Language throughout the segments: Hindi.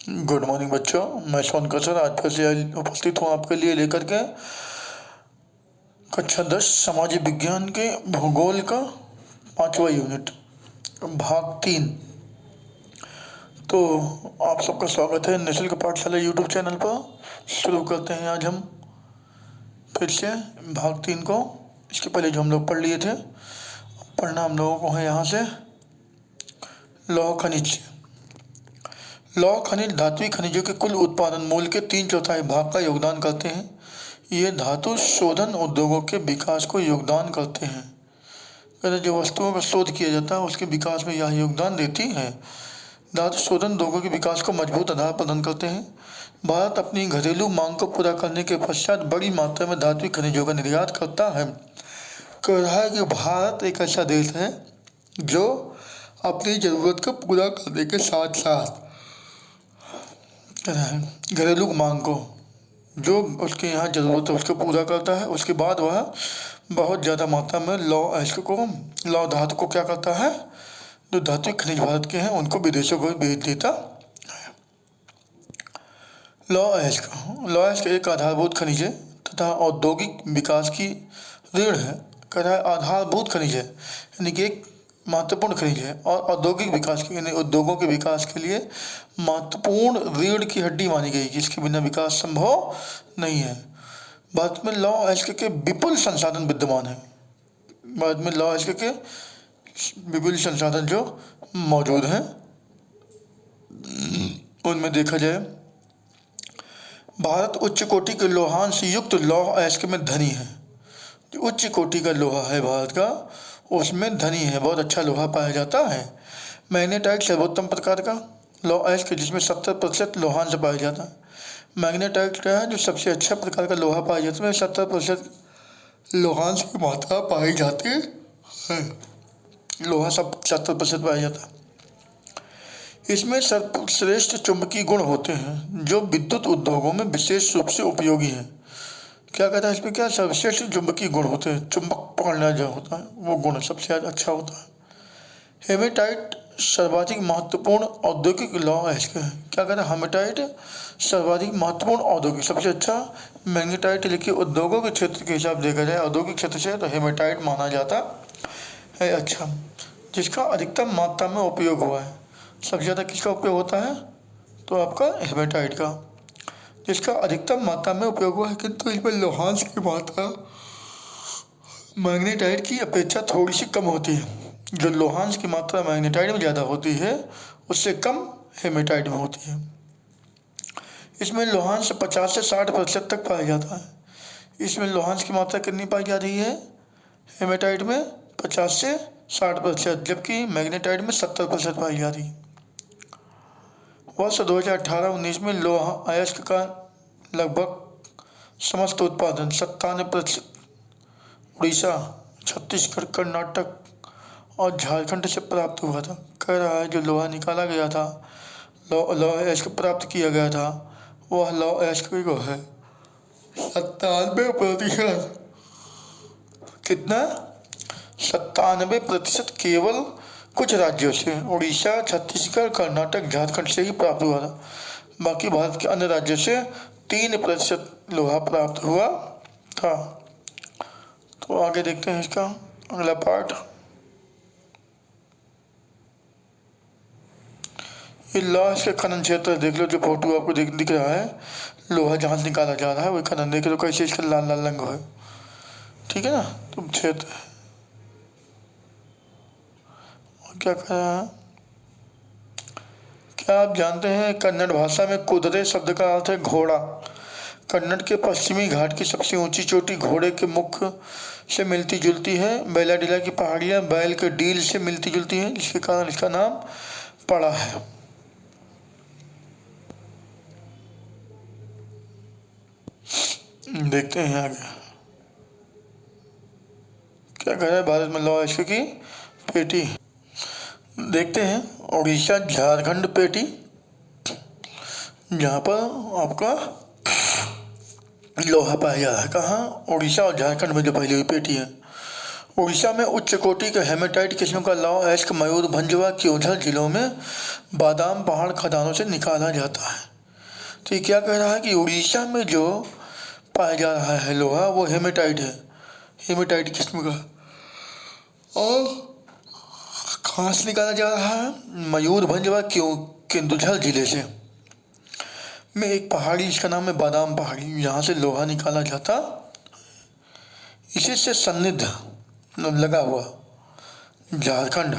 गुड मॉर्निंग बच्चों। मैं सोनकर सर आज फिर से उपस्थित हूँ आपके लिए लेकर के कक्षा 10 सामाजिक विज्ञान के भूगोल का 5वां यूनिट भाग 3। तो आप सबका स्वागत है निःशुल्क पाठशाला यूट्यूब चैनल पर। शुरू करते हैं आज हम फिर से भाग 3 को। इसके पहले जो हम लोग पढ़ लिए थे, पढ़ना हम लोगों को है यहाँ से लौह खनिज। लौह खनिज धात्विक खनिजों के कुल उत्पादन मूल्य के 3/4 भाग का योगदान करते हैं। ये धातु शोधन उद्योगों के विकास को योगदान करते हैं। पहले जो वस्तुओं का शोध किया जाता है उसके विकास में यह योगदान देती है। धातु शोधन उद्योगों के विकास को मजबूत आधार प्रदान करते हैं। भारत अपनी घरेलू मांग को पूरा करने के पश्चात बड़ी मात्रा में धात्विक खनिजों का निर्यात करता है। कह रहा है कि भारत एक ऐसा देश है जो अपनी ज़रूरत को पूरा करने के साथ साथ घरेलू मांग को जो उसके यहाँ ज़रूरत है उसको पूरा करता है। उसके बाद वह बहुत ज़्यादा मात्रा में लौह धातु को क्या करता है, जो धातु खनिज भारत के हैं उनको विदेशों को भेज देता है। लौह अयस्क एक आधारभूत खनिज है तथा औद्योगिक विकास की रीढ़ है। कह रहा है आधारभूत खनिज है यानी कि एक महत्वपूर्ण खनिज है और औद्योगिक विकास के यानी उद्योगों के विकास के लिए महत्वपूर्ण रीढ़ की हड्डी मानी गई, जिसके बिना विकास संभव नहीं है। भारत में लौह अयस्क के विपुल संसाधन विद्यमान है। भारत में लौह अयस्क के विपुल संसाधन जो मौजूद हैं उनमें देखा जाए, भारत उच्च कोटि के लोहांश युक्त लौह अयस्क में धनी है। जो उच्च कोटि का लोहा है भारत का, उसमें धनी है, बहुत अच्छा लोहा पाया जाता है। मैग्नेटाइट सर्वोत्तम प्रकार का लौह अयस्क जिसमें 70% लोहांश पाया जाता है। मैग्नेटाइट क्या है, जो सबसे अच्छा प्रकार का लोहा पाया जाता है, 70% लोहांश की मात्रा पाई जाती है। लोहा सब 70% पाया जाता है। इसमें सर्वश्रेष्ठ चुंबकीय गुण होते हैं जो विद्युत उद्योगों में विशेष रूप से उपयोगी हैं। क्या कहता है इसमें, क्या सर्वश्रेष्ठ चुंबकीय गुण होते हैं, चुंबक पकड़ना जो होता है वो गुण सबसे अच्छा होता है। हेमेटाइट सर्वाधिक महत्वपूर्ण औद्योगिक लौह अयस्क है। क्या कहता है, हेमेटाइट सर्वाधिक महत्वपूर्ण औद्योगिक, सबसे अच्छा मैग्नेटाइट लिखिए उद्योगों के क्षेत्र के हिसाब देखा जाए औद्योगिक क्षेत्र से तो हेमेटाइट माना जाता है अच्छा, जिसका अधिकतम मात्रा में उपयोग हुआ है। सबसे ज़्यादा किसका उपयोग होता है, तो आपका हेमेटाइट का, जिसका अधिकतम मात्रा में उपयोग हुआ है। किंतु इसमें लोहांश की मात्रा मैग्नेटाइट की अपेक्षा थोड़ी सी कम होती है। जो लोहांश की मात्रा मैग्नेटाइट में ज़्यादा होती है उससे कम हेमेटाइट में होती है। इसमें लोहांश 50 से 60% तक पाया जाता है। इसमें लोहांश की मात्रा कितनी पाई जा रही है, हेमेटाइट में 50 से 60%, जबकि मैग्नेटाइट में 70% पाई जा रही है। वर्ष 2018-19 में लौह अयस्क का लगभग समस्त उत्पादन 97% उड़ीसा, छत्तीसगढ़, कर्नाटक और झारखंड से प्राप्त हुआ था। कह रहा है जो लोहा निकाला गया था, लौह अयस्क प्राप्त किया गया था, वह लौह अयस्क को है 97%। कितना, 97% केवल कुछ राज्यों से, उड़ीसा, छत्तीसगढ़, कर्नाटक, झारखंड से ही प्राप्त हुआ था। बाकी भारत के अन्य राज्यों से 3% लोहा प्राप्त हुआ था। तो आगे देखते हैं इसका अगला पार्ट। ये लौह के खनन क्षेत्र देख लो, जो फोटो आपको दिख रहा है, लोहा जहाँ से निकाला जा रहा है वही खनन देख लो, कैसे इसका लाल लाल रंग है, ठीक है ना। तो क्षेत्र क्या कह रहा है, क्या आप जानते हैं कन्नड़ भाषा में कुदरे शब्द का अर्थ है घोड़ा। कन्नड़ के पश्चिमी घाट की सबसे ऊंची चोटी घोड़े के मुख से मिलती जुलती है। बैलाडीला की पहाड़ियाँ बैल के डील से मिलती जुलती हैं, जिसके कारण इसका नाम पड़ा है। देखते हैं आगे क्या कह रहा है, भारत में लौह अयस्क की पेटी। देखते हैं उड़ीसा झारखंड पेटी, जहाँ पर आपका लोहा पाया जा रहा है। कहाँ, उड़ीसा और झारखंड में जो पहली हुई पेटी है उड़ीसा में उच्च कोटि के हेमेटाइट किस्म का लौह अयस्क मयूरभंज व क्योंझर जिलों में बादाम पहाड़ खदानों से निकाला जाता है। तो ये क्या कह रहा है कि उड़ीसा में जो पाया जा रहा है लोहा वो हेमेटाइट है, हेमेटाइट किस्म का, और कहाँ से निकाला जा रहा है? मयूरभंज व केंदुझर जिले से में एक पहाड़ी, इसका नाम है बादाम पहाड़ी, यहाँ से लोहा निकाला जाता। इसी से सन्निध लगा हुआ झारखंड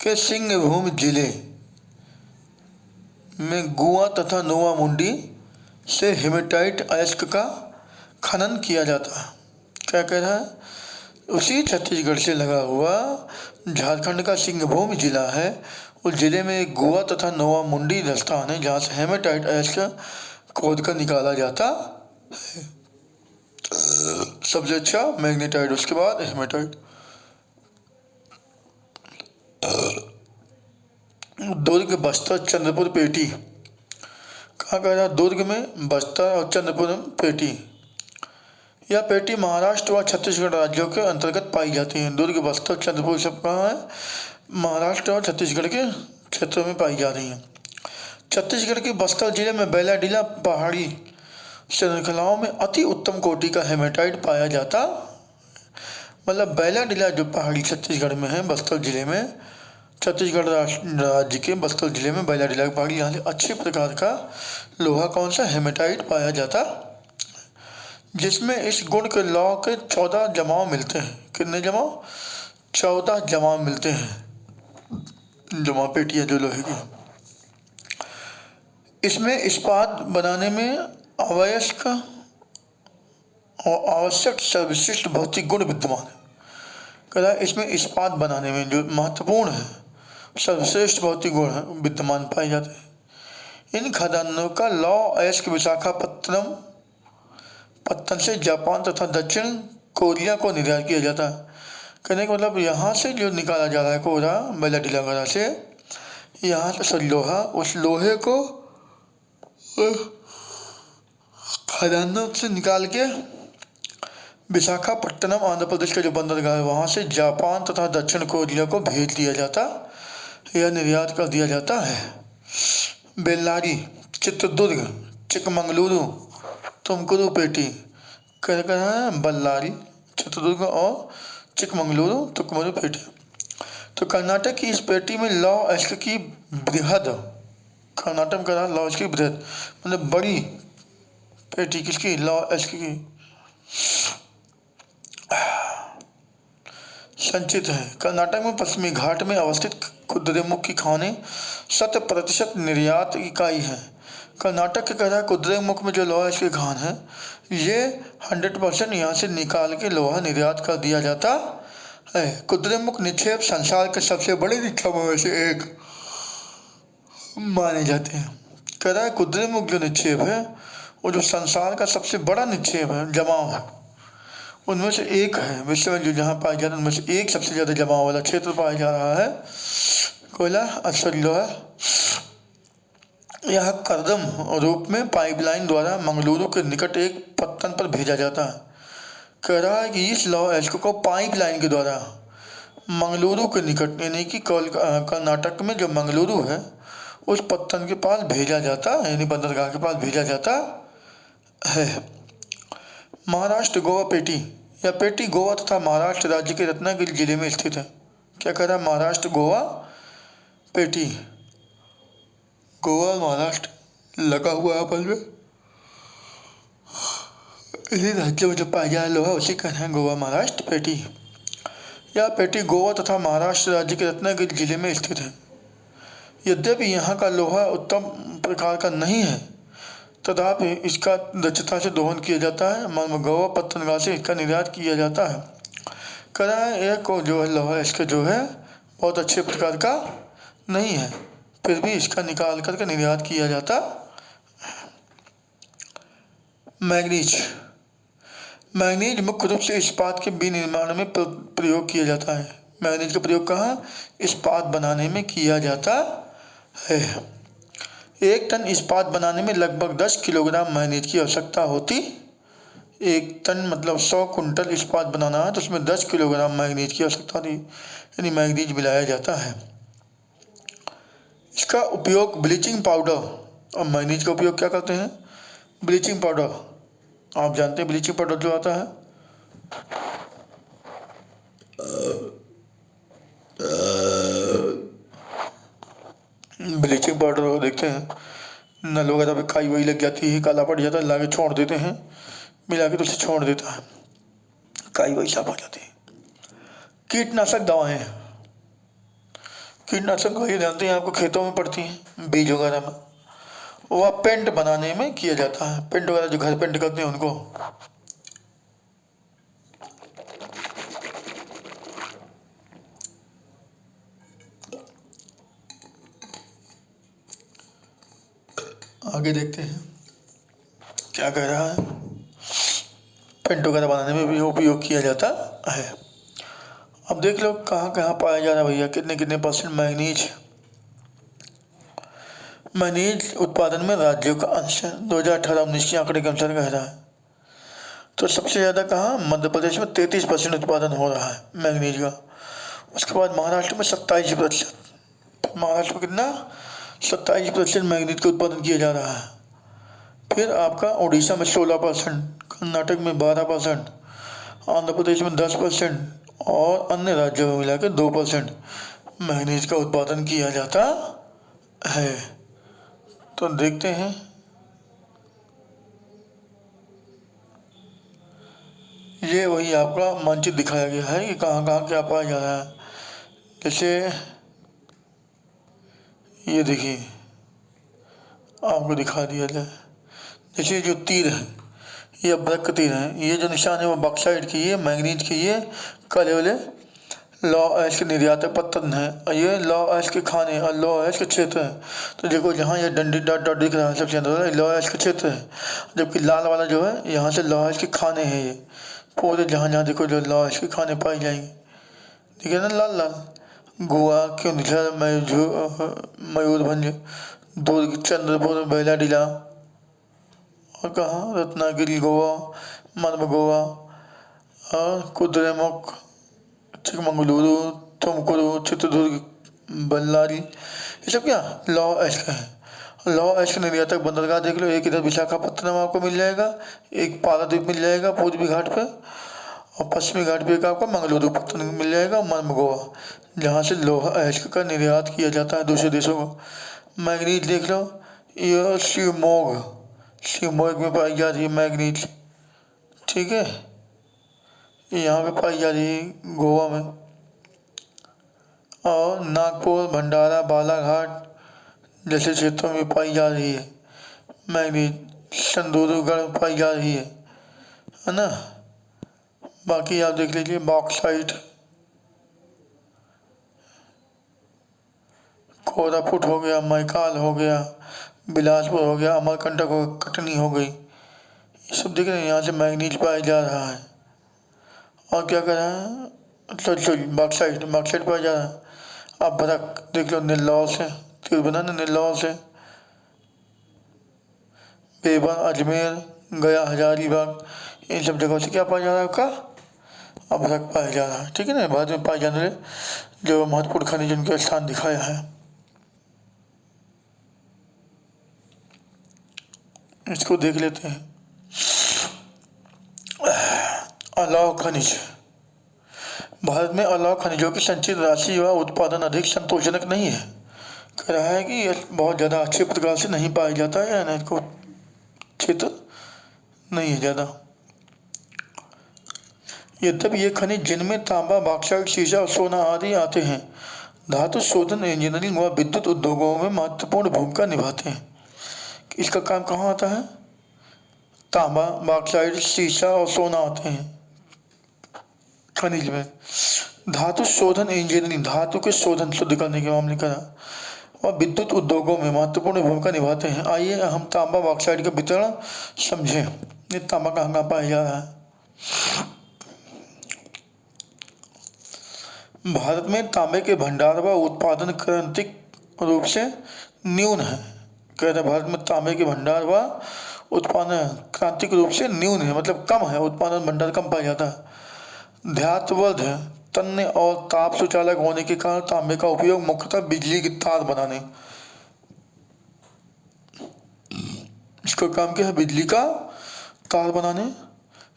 के सिंहभूम जिले में गुआ तथा नोवा मुंडी से हेमेटाइट अयस्क का खनन किया जाता है। क्या कह रहा है? उसी छत्तीसगढ़ से लगा हुआ झारखंड का सिंहभूम जिला है, उस जिले में गोवा तथा नोवा मुंडी स्थान है जहाँ से हेमेटाइट अयस्क खोद कर निकाला जाता है। सबसे अच्छा मैग्नेटाइट, उसके बाद हेमेटाइट। दुर्ग, बस्तर, चंद्रपुर, पेटी। कहाँ कह रहा है? दुर्ग में, बस्तर और चंद्रपुर में पेटी। यह पेटी महाराष्ट्र व छत्तीसगढ़ राज्यों के अंतर्गत पाई जाती है। दुर्ग, बस्तर, चंद्रपुर सब कहाँ है? महाराष्ट्र और छत्तीसगढ़ के क्षेत्रों में पाई जा रही हैं। छत्तीसगढ़ के बस्तर जिले में बैलाडीला पहाड़ी श्रृंखलाओं में अति उत्तम कोटि का हेमेटाइट पाया जाता। मतलब बैलाडीला जो पहाड़ी छत्तीसगढ़ में है, बस्तर जिले में, छत्तीसगढ़ राज्य के बस्तर जिले में बैलाडीला की पहाड़ी, यहाँ से अच्छे प्रकार का लोहा कौन सा? हेमेटाइट पाया जाता, जिसमें इस गुण के लौह के 14 जमाव मिलते हैं। कितने जमाव? 14 जमाव मिलते हैं। जमा पेटियाँ जो लोहे की, इसमें इस्पात बनाने में आवश्यक सर्वश्रेष्ठ भौतिक गुण विद्यमान है। कहता है इसमें इस्पात बनाने में जो महत्वपूर्ण है सर्वश्रेष्ठ भौतिक गुण विद्यमान पाए जाते हैं। इन खदानों का लौह अयस्क विशाखापत्तनम पत्तन से जापान तथा दक्षिण कोरिया को निर्यात किया जाता है। कहने का मतलब यहाँ से जो निकाला जा रहा है कोरा, बैलाडीला वगैरह से, यहाँ से लोहा, उस लोहे को खदानों से निकाल के विशाखापट्टनम आंध्र प्रदेश का जो बंदरगाह है वहाँ से जापान तथा दक्षिण कोरिया को भेज दिया जाता या निर्यात कर दिया जाता है। बेल्लारी, चित्रदुर्ग, चिकमंगलुरु, तुमकुरु, पेटी। कह रहा है बल्लारी, चित्रदुर्ग और चिकमंगलुरु, तुमकुरु, पेटी। तो कर्नाटक की इस पेटी में लौह अयस्क की बृहद, कर्नाटक का लौह अयस्क की बृहद मतलब बड़ी पेटी किसकी? लौह अयस्क की संचित है। कर्नाटक में पश्चिमी घाट में अवस्थित कुद्रेमुख की खानें 100% निर्यात इकाई है। कर्नाटक के कह रहा है कुद्रेमुख में जो लोहा इसकी खान है ये 100% यहाँ से निकाल के लोहा निर्यात कर दिया जाता है। कुद्रेमुख निक्षेप संसार के सबसे बड़े निक्षेपों में से एक माने जाते हैं। कह रहा है कुद्रेमुख जो निक्षेप है वो जो संसार का सबसे बड़ा निक्षेप है, जमाव है, उनमें से एक है। विश्व में जो जहाँ पाया जाता है उनमें से एक सबसे ज़्यादा जमाव वाला क्षेत्र पाया जा रहा है कोयला अक्सर लोहा। यह कर्दम रूप में पाइपलाइन द्वारा मंगलुरु के निकट एक पत्तन पर भेजा जाता है। कह रहा है कि इस लौह अयस्क को पाइपलाइन के द्वारा मंगलुरु के निकट यानी कि कर्नाटक में जो मंगलुरु है उस पत्तन के पास भेजा जाता है, यानी बंदरगाह के पास भेजा जाता है। महाराष्ट्र गोवा पेटी, यह पेटी गोवा तथा महाराष्ट्र राज्य के रत्नागिरी जिले में स्थित है। क्या कह रहा है? महाराष्ट्र गोवा पेटी, गोवा महाराष्ट्र लगा हुआ है आपस में, इसी राज्य में जो पाया जाए लोहा उसी का है गोवा महाराष्ट्र पेटी। यह पेटी गोवा तथा महाराष्ट्र राज्य के रत्नागिरी जिले में स्थित है। यद्यपि यहाँ का लोहा उत्तम प्रकार का नहीं है तथापि इसका दक्षता से दोहन किया जाता है। गोवा पत्तनगाह से इसका निर्यात किया जाता है। कह रहा है यह को जो है लोहा इसका जो है बहुत अच्छे प्रकार का नहीं है, फिर भी इसका निकाल करके निर्यात किया जाता। मैग्नीज, मैग्नीज मुख्य रूप से इस्पात के विनिर्माण में प्रयोग किया जाता है। मैग्नीज का प्रयोग कहाँ? इस्पात बनाने में किया जाता है। 1 टन इस्पात बनाने में लगभग 10 किलोग्राम मैग्नीज की आवश्यकता होती एक टन मतलब 100 कुंटल इस्पात बनाना है तो उसमें 10 किलोग्राम मैंगनीज की आवश्यकता थी, यानी मैंगनीज मिलाया जाता है। इसका उपयोग ब्लीचिंग पाउडर, और मैंगनीज का उपयोग क्या करते हैं? Bleaching powder. आप जानते हैं ब्लीचिंग पाउडर जो आता है, ब्लीचिंग पाउडर वो देखते हैं नल वगैरह पे काई वही लग जाती है, काला पड़ जाता है, ला के छोड़ देते हैं, मिला के तो उसे छोड़ देता है, काई वही साफ हो जाती है। कीटनाशक दवाएं, कीटनाशक दवाएं जानते हैं आपको खेतों में पड़ती हैं, बीज वगैरह में, वह पेंट बनाने में किया जाता है, पेंट वगैरह जो घर पेंट करते हैं उनको। आगे देखते हैं क्या कह रहा है। पेंट वगैरह बनाने में भी उपयोग किया जाता है। अब देख लो कहाँ कहाँ पाया जा रहा है भैया, कितने कितने परसेंट मैंगनीज। मैंगनीज उत्पादन में राज्यों का अंश है, 2018-19 के आंकड़े के अनुसार कह रहा है। तो सबसे ज़्यादा कहाँ? मध्य प्रदेश में 33% उत्पादन हो रहा है मैंगनीज का। उसके बाद महाराष्ट्र में 27%। महाराष्ट्र में कितना? 27% मैंगनीज का उत्पादन किया जा रहा है। फिर आपका उड़ीसा में 16%, कर्नाटक में 12%, आंध्र प्रदेश में 10% और अन्य राज्यों में मिला के 2% मैंगनीज का उत्पादन किया जाता है। तो देखते हैं ये वही आपका मानचित्र दिखाया गया है कि कहाँ कहाँ क्या पाया जा रहा है। जैसे ये देखिए आपको दिखा दिया जाए, जैसे जो तीर है ये अभ्रक का तीर है, ये जो निशान है वो बॉक्साइट की, ये मैंगनीज की, ये काले वाले लौ एश के निर्यातक पत्तन है, और ये लौ एश के खाने और लौ एश के क्षेत्र है। तो देखो जहाँ ये डंडी डॉट डॉट दिख रहा है सबसे अंदर लौ एश के क्षेत्र है, जबकि लाल वाला जो है यहाँ से लौ एश के खाने हैं। ये पूरे जहाँ जहाँ देखो जो लौ एश के खाने पाए जाएंगे, ठीक है ना। लाल लाल गोवा, केंदुझर, मयूरभंज, दुर्ग, चंद्रपुर, बैलाडीला, और कहाँ रत्नागिरी गोवा, मर्म गोवा, और कुद्रेमुख, चिकमंगलुरु, तुमकुरु, चित्रदुर्ग, बल्लारी, ये सब क्या लौ एश का है। लौ एश के निर्यातक बंदरगाह देख लो, एक इधर विशाखापत्तनम आपको मिल जाएगा, एक पारादीप मिल जाएगा पूर्वी घाट पे, और पश्चिमी घाट पे एक आपका मंगलुरु पत्तन मिल जाएगा, मर्म गोवा, जहाँ से लोहा एश का निर्यात किया जाता है दूसरे देशों को। मैंगनीज देख लो, ये शिवमोग में पाई जा रही है मैंगनीज, ठीक है, यहाँ पे पाई जा रही है गोवा में, और नागपुर, भंडारा, बालाघाट जैसे क्षेत्रों में पाई जा रही है मैंगनीज, सिंदूरगढ़ में पाई जा रही है ना। बाकी आप देख लीजिए बॉक्साइट, कोरापुट हो गया, मैकाल हो गया, बिलासपुर हो गया, अमरकंटक हो गया, कटनी हो गई, ये सब देख रहे हैं यहाँ से मैंगनीज पाया जा रहा है। और क्या कर रहा है? सॉरी बॉक्साइट पाया जा रहा है। अब भरक देख लो, नीलौल से तीर बना ना, नीलौल से बेवन, अजमेर, गया, हजारीबाग, इन सब जगहों से क्या पाया जा रहा है आपका? अभ्रक पाया जा रहा है, ठीक है ना। भारत में पाए जाने वाले जो महत्वपूर्ण खनिज उनके स्थान दिखाया है। इसको देख लेते हैं। अलाव खनिज, भारत में अलाव खनिजों की संचित राशि व उत्पादन अधिक संतोषजनक नहीं है। कह रहा है कि यह बहुत ज़्यादा अच्छे प्रकार से नहीं पाया जाता है, या इसको क्षेत्र नहीं है ज़्यादा। यद्यपि ये खनिज जिनमें तांबा, बॉक्साइट, सीसा और सोना आदि आते हैं, धातु शोधन, इंजीनियरिंग व विद्युत उद्योगों में महत्वपूर्ण भूमिका निभाते हैं। इसका काम कहाँ आता है? तांबा, बॉक्साइट, सीसा और सोना आते हैं खनिज में। धातु शोधन इंजीनियरिंग, धातु के शोधन शुद्ध करने के मामले का, और विद्युत उद्योगों में महत्वपूर्ण भूमिका निभाते हैं। आइए हम तांबा बॉक्साइट का वितरण समझें। ये तांबा कहाँ कहाँ पाया जा रहा है? भारत में तांबे के भंडार व उत्पादन क्रांतिक रूप से न्यून है। कह रहे भारत में तांबे के भंडार व उत्पादन क्रांतिक रूप से न्यून है, मतलब कम है, उत्पादन भंडार कम पाया जाता है। धातुवर्ध है, तन्य और ताप सुचालक होने के कारण तांबे का उपयोग मुख्यतः बिजली की तार बनाने, इसका काम क्या है, बिजली का तार बनाने,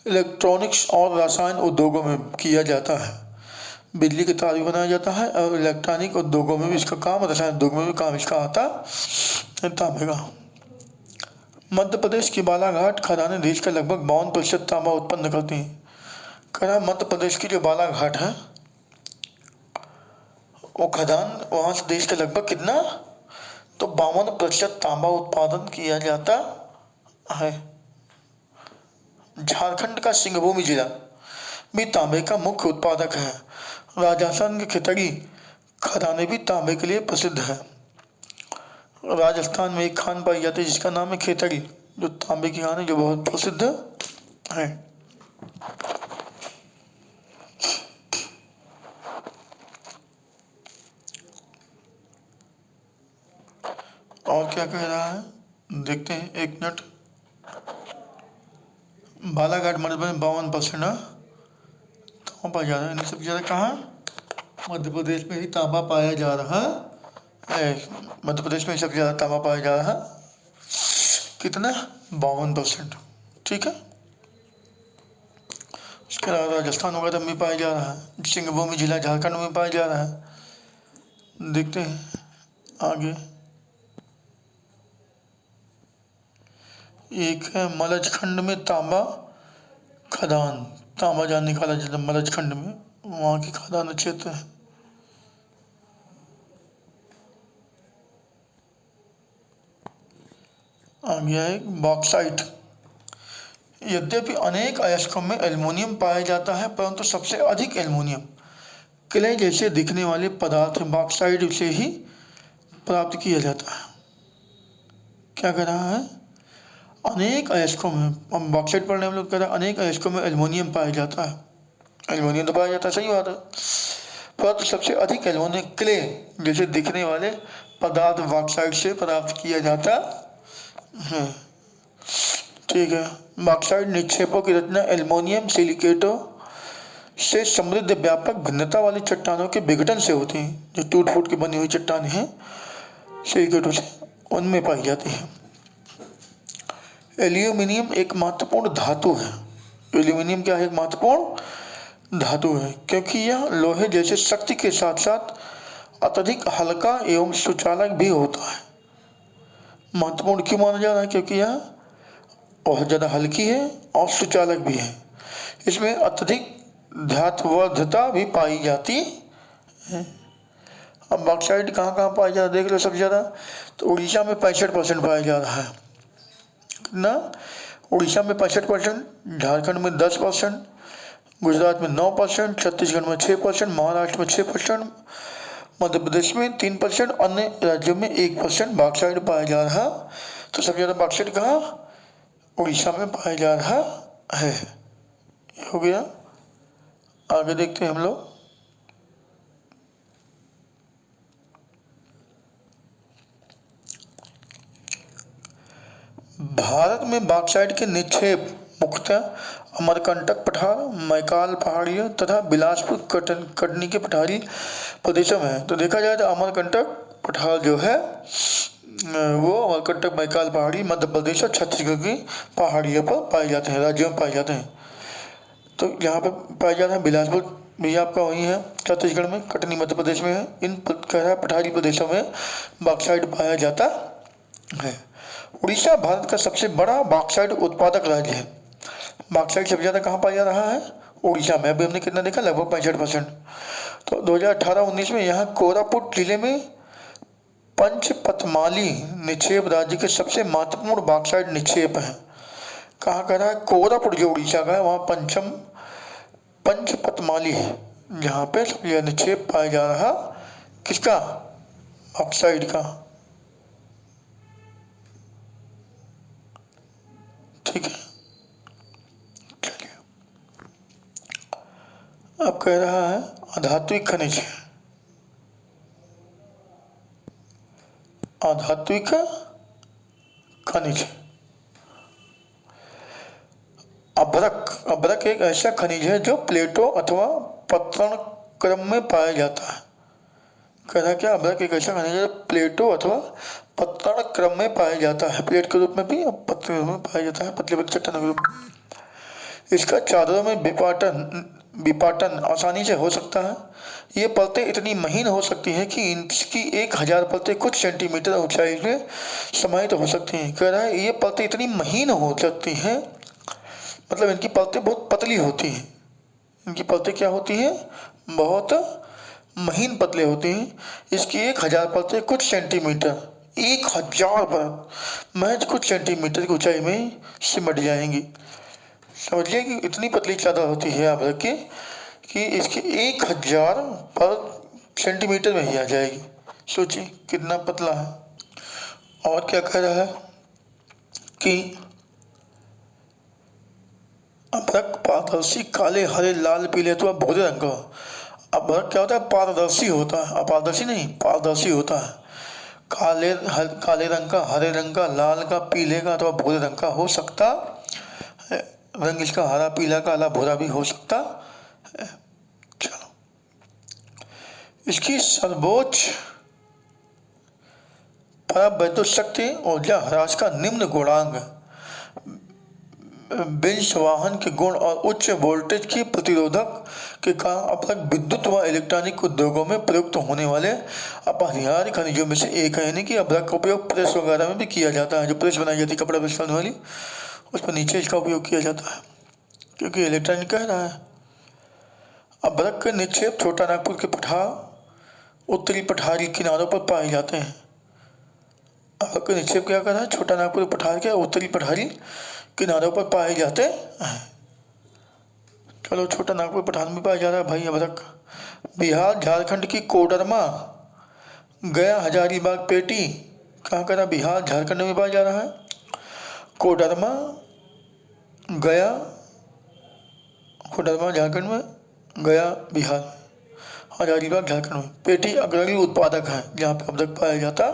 इलेक्ट्रॉनिक्स और रसायन उद्योगों में किया जाता है। बिजली के तार भी बनाया जाता है और इलेक्ट्रॉनिक उद्योगों में भी इसका काम, रसायन उद्योग में भी काम इसका आता है तांबे का। मध्य प्रदेश की बालाघाट खदानें देश का लगभग 52% तांबा उत्पन्न करती हैं। कह रहा मध्य प्रदेश की जो बालाघाट है वो खदान, वहाँ से देश का लगभग कितना, तो 52% तांबा उत्पादन किया जाता है। झारखंड का सिंहभूम जिला भी तांबे का मुख्य उत्पादक है। राजस्थान के खितड़ी खदानें भी तांबे के लिए प्रसिद्ध है। राजस्थान में एक खान पाई जाती है जिसका नाम है खेतड़ी, जो तांबे की खान है, जो बहुत प्रसिद्ध है। और क्या कह रहा है, देखते हैं, एक मिनट। बालाघाट मध्य प्रदेश में 52% तांबा पाया जा रहा है। इन्हें सबसे ज़्यादा कहाँ, मध्य प्रदेश में ही तांबा पाया जा रहा है। मध्य प्रदेश में सबसे ज़्यादा तांबा पाया जा रहा है, कितना, 52%। ठीक है। इसके अलावा राजस्थान वगैरह में पाया जा रहा है, सिंहभूम जिला झारखंड में पाया जा रहा है। देखते हैं आगे। एक है मलजखंड में तांबा खदान, तांबा जहाँ निकाला जाता है मलजखंड में, वहाँ की खदान क्षेत्र है। आ गया एक बॉक्साइट। यद्यपि अनेक अयस्कों में एल्युमिनियम पाया जाता है, परंतु सबसे अधिक एल्युमिनियम क्ले जैसे दिखने वाले पदार्थ बॉक्साइट से ही प्राप्त किया जाता है। क्या कह रहा है, अनेक अयस्कों में, हम बॉक्साइट पढ़ने हम लोग कह रहे हैं अनेक अयस्कों में एल्युमिनियम पाया जाता है। एल्युमिनियम तो पाया जाता है, सही बात है, परंतु सबसे अधिक एल्युमिनियम क्ले जैसे दिखने वाले पदार्थ बॉक्साइट से प्राप्त किया जाता है। ठीक है। बॉक्साइट निक्षेपों की रचना एल्युमिनियम सिलिकेटों से समृद्ध व्यापक भिन्नता वाली चट्टानों के विघटन से होती हैं, जो टूट फूट की बनी हुई चट्टानें हैं सिलिकेटों से, उनमें पाई जाती हैं। एल्यूमिनियम एक महत्वपूर्ण धातु है। एल्यूमिनियम क्या है, एक महत्वपूर्ण धातु है, क्योंकि यह लोहे जैसे शक्ति के साथ साथ अत्यधिक हल्का एवं सुचालक भी होता है। महत्वपूर्ण क्यों माना जा रहा है, क्योंकि यह बहुत ज़्यादा हल्की है और सुचालक भी है। इसमें अत्यधिक धात्वर्धता भी पाई जाती है। अब बॉक्साइट कहाँ कहाँ पाया जा रहा है देख लो, सबसे ज़्यादा तो उड़ीसा में 65% पाया जा रहा है ना, उड़ीसा में 65%, झारखंड में 10%, गुजरात में 9%, छत्तीसगढ़ में 6%, महाराष्ट्र में 6%, मध्य प्रदेश में 3%, अन्य राज्यों में 1% बॉक्साइट पाया जा रहा। तो सबसे ज़्यादा बॉक्साइट कहाँ, उड़ीसा में पाया जा रहा है। हो गया। आगे देखते हैं हम लोग। भारत में बॉक्साइट के निक्षेप मुख्यतः अमरकंटक पठार, मैकाल पहाड़ियों तथा बिलासपुर कटनी के पठारी प्रदेशों में है। तो देखा जाए तो अमरकंटक पठार जो है वो अमरकंटक मैकाल पहाड़ी मध्य प्रदेश और छत्तीसगढ़ की पहाड़ियों पर पाए जाते हैं, राज्यों में पाए जाते हैं। तो यहाँ पर पाया जाता है बिलासपुर भी आपका वही है, छत्तीसगढ़ में, कटनी मध्य प्रदेश में है। इन पठारी प्रदेशों में बॉक्साइट पाया जाता है। उड़ीसा भारत का सबसे बड़ा बॉक्साइट उत्पादक राज्य है। बॉक्साइट सबसे ज़्यादा कहाँ पाया जा रहा है, उड़ीसा में। अभी हमने कितना देखा, लगभग 65%। तो 2018-19 में यहाँ कोरापुट जिले में पंचपतमाली निक्षेप राज्य के सबसे महत्वपूर्ण बॉक्साइट निक्षेप है। कहाँ कह रहा है, कोरापुट जो उड़ीसा का है वहाँ पंचपतमाली है, जहाँ पे सबसे ज़्यादा निक्षेप पाया जा रहा, किसका, बॉक्साइट का। ठीक है, चलिए। अब कह रहा है अधात्विक खनिज, अधात्विक खनिज अभ्रक एक ऐसा खनिज है जो प्लेटों अथवा पत्तन क्रम में पाया जाता है। कह रहा क्या, अभ्रक एक ऐसा खनिज है जो प्लेटों अथवा पत्तन क्रम में पाया जाता है, प्लेट के रूप में भी और पत्तन के रूप में पाया जाता है, पतले पतले चट्टानों के रूप में। इसका चादरों में विपाटन आसानी से हो सकता है। ये परतें इतनी महीन हो सकती हैं कि इनकी 1000 परतें कुछ सेंटीमीटर ऊंचाई में समाहित हो सकती हैं। कह रहा है ये परतें इतनी महीन हो सकती हैं, मतलब इनकी परतें बहुत पतली होती हैं। इनकी परतें क्या होती हैं, बहुत महीन पतले होती हैं। इसकी 1000 परतें कुछ सेंटीमीटर, 1000 परत महज कुछ सेंटीमीटर की ऊंचाई में सिमट जाएंगी। समझिए कि इतनी पतली चादर होती है अभ्रक की कि इसके 1000 पर सेंटीमीटर में ही आ जाएगी। सोचिए कितना पतला है। और क्या कह रहा है कि अभ्रक पारदर्शी काले, हरे, लाल, पीले अथवा भूरे रंग का। अभ्रक क्या होता है, पारदर्शी होता है, अपारदर्शी नहीं, पारदर्शी होता है। काले रंग का, हरे रंग का, लाल का, पीले का अथवा भूरे रंग का हो सकता है। रंग इसका हरा, पीला, काला, भूरा भी हो सकता है। चलो, इसकी सर्वोच्च परावैद्युत शक्ति ऊर्जा ह्रास का निम्न गुणांक, विंशवाहन के गुण और उच्च वोल्टेज की प्रतिरोधक के कारण अभ्रक विद्युत व इलेक्ट्रॉनिक उद्योगों में प्रयुक्त होने वाले अपरिहार्य खनिजों में से एक है। यानी कि अभ्रक का उपयोग प्रेस वगैरह में भी किया जाता है। जो प्रेस बनाई जाती है कपड़ा प्रेस करने वाली, उस पर नीचे इसका उपयोग किया जाता है, क्योंकि इलेक्ट्रॉनिक कह रहा है। अभ्रक के निक्षेप छोटा नागपुर के पठार उत्तरी पठारी किनारों पर पाए जाते हैं। अभ्रक के निक्षेप क्या कर रहा है, छोटा नागपुर पठार के उत्तरी पठारी किनारों पर पाए जाते हैं। चलो, छोटा नागपुर पठार में पाया जा रहा है भाई अभ्रक। बिहार झारखंड की कोडरमा, गया, हजारीबाग, पेटी कहाँ का, बिहार झारखंड में पाया जा रहा है। कोडरमा, गया, कोडरमा झारखंड में, गया बिहार में, हजारीबाग झारखंड में। पेटी अग्रणी उत्पादक है जहाँ पे अभ्रक पाया जाता।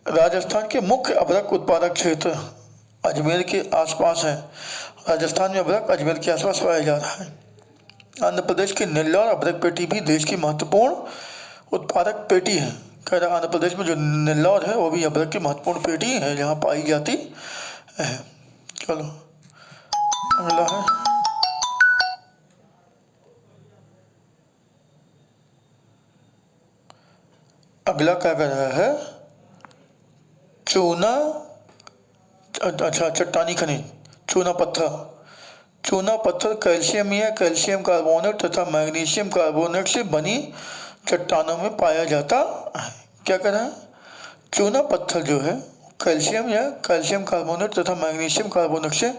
राजस्थान के मुख्य अभ्रक उत्पादक क्षेत्र अजमेर के आसपास है। राजस्थान में अभ्रक अजमेर के आसपास पाया जा रहा है। आंध्र प्रदेश के नेल्लौर अभ्रक पेटी भी देश की महत्वपूर्ण उत्पादक पेटी है। कह रहा आंध्र प्रदेश में जो नेल्लौर है वो भी अभ्रक की महत्वपूर्ण पेटी है जहाँ पाई जाती है। चलो, अगला है अगला क्या कर रहा है, चूना, अच्छा, चट्टानी खनिज, चूना पत्थर। चूना पत्थर कैल्शियम या कैल्शियम कार्बोनेट तथा मैग्नीशियम कार्बोनेट से बनी चट्टानों में पाया जाता है। क्या कर रहा है, चूना पत्थर जो है कैल्शियम या कैल्शियम कार्बोनेट तथा मैग्नीशियम कार्बोनेट से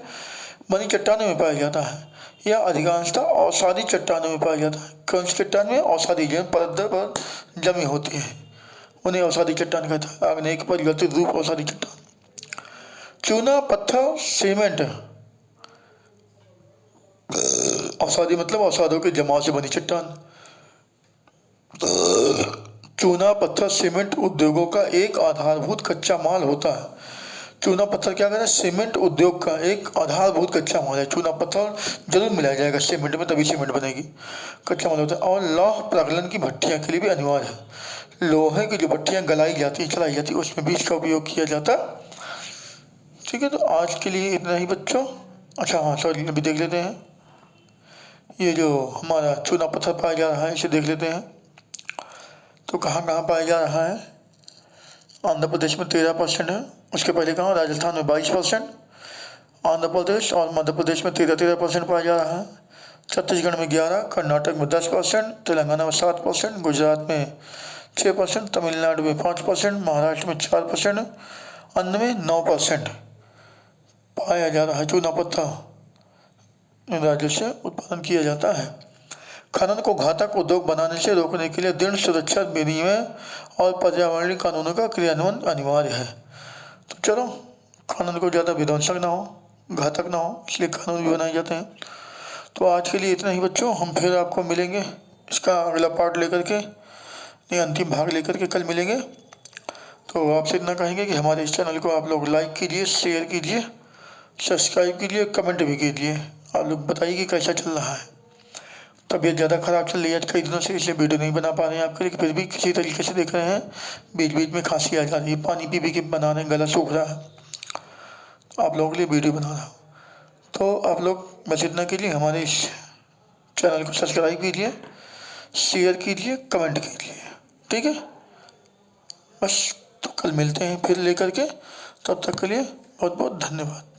बनी चट्टानों में पाया जाता है। यह अधिकांशतः औषधि चट्टानों में पाया जाता है। कौन सी चट्टान में, औषधि जो परत दर पर जमी होती है उन्हें औषधि चट्टान कहता है। आग्नेय परिवर्तित रूप औषधि चट्टान। चूना पत्थर सीमेंट, औषधि मतलब औषधों के जमाव से बनी चट्टान। चूना पत्थर सीमेंट उद्योगों का एक आधारभूत कच्चा माल होता है। चूना पत्थर क्या कहता है, सीमेंट उद्योग का एक आधारभूत कच्चा माल है। चूना पत्थर जरूर मिलाया जाएगा सीमेंट में, तभी सीमेंट बनेगी। कच्चा माल होता है। और लौह प्रगलन की भट्टियाँ के लिए भी अनिवार्य है। लोहे की जो भट्टियाँ गलाई जाती हैं, चलाई जाती है, उसमें भी इसका उपयोग किया जाता है। ठीक है, तो आज के लिए इतना ही बच्चों। अच्छा हाँ, सॉरी, अभी देख लेते हैं ये जो हमारा चूना पत्थर पाया जा रहा है, इसे देख लेते हैं। तो कहाँ कहाँ पाया जा रहा है, आंध्र प्रदेश में 13% है। उसके पहले कहाँ, राजस्थान में 22%, आंध्र प्रदेश और मध्य प्रदेश में 13% पाया जा रहा है। छत्तीसगढ़ में 11%, कर्नाटक में 10%, तेलंगाना में 7%, गुजरात में 6%, तमिलनाडु में 5%, महाराष्ट्र में 4%, अन्य में 9% पाया जा रहा है। चूना पत्थर इन राज्यों से उत्पादन किया जाता है। खनन को घातक उद्योग बनाने से रोकने के लिए दृढ़ सुरक्षा विनिमय और पर्यावरणीय कानूनों का क्रियान्वयन अनिवार्य है। तो चलो, खनन को ज़्यादा विध्वंसक ना हो, घातक ना हो, इसलिए कानून भी बनाए जाते हैं। तो आज के लिए इतना ही बच्चों। हम फिर आपको मिलेंगे इसका अगला पार्ट लेकर के, नहीं अंतिम भाग लेकर के कल मिलेंगे। तो आपसे इतना कहेंगे कि हमारे इस चैनल को आप लोग लाइक कीजिए, शेयर कीजिए, सब्सक्राइब कीजिए, कमेंट भी कीजिए। आप लोग बताइए कि कैसा चल रहा है। तबीयत ज़्यादा ख़राब चल रही है आज कई दिनों से, इसलिए वीडियो नहीं बना पा रहे हैं आपके लिए, फिर भी किसी तरीके से देख रहे हैं। बीच बीच में खांसी आ जा रही है, पानी पी पी के बना रहे हैं, गला सूख रहा है, आप लोगों के लिए वीडियो बना रहा हूँ। तो आप लोग बस इतना कीजिए, हमारे इस चैनल को सब्सक्राइब कीजिए, शेयर कीजिए, कमेंट कीजिए, ठीक है। बस, तो कल मिलते हैं फिर लेकर के, तब तक के लिए बहुत बहुत धन्यवाद।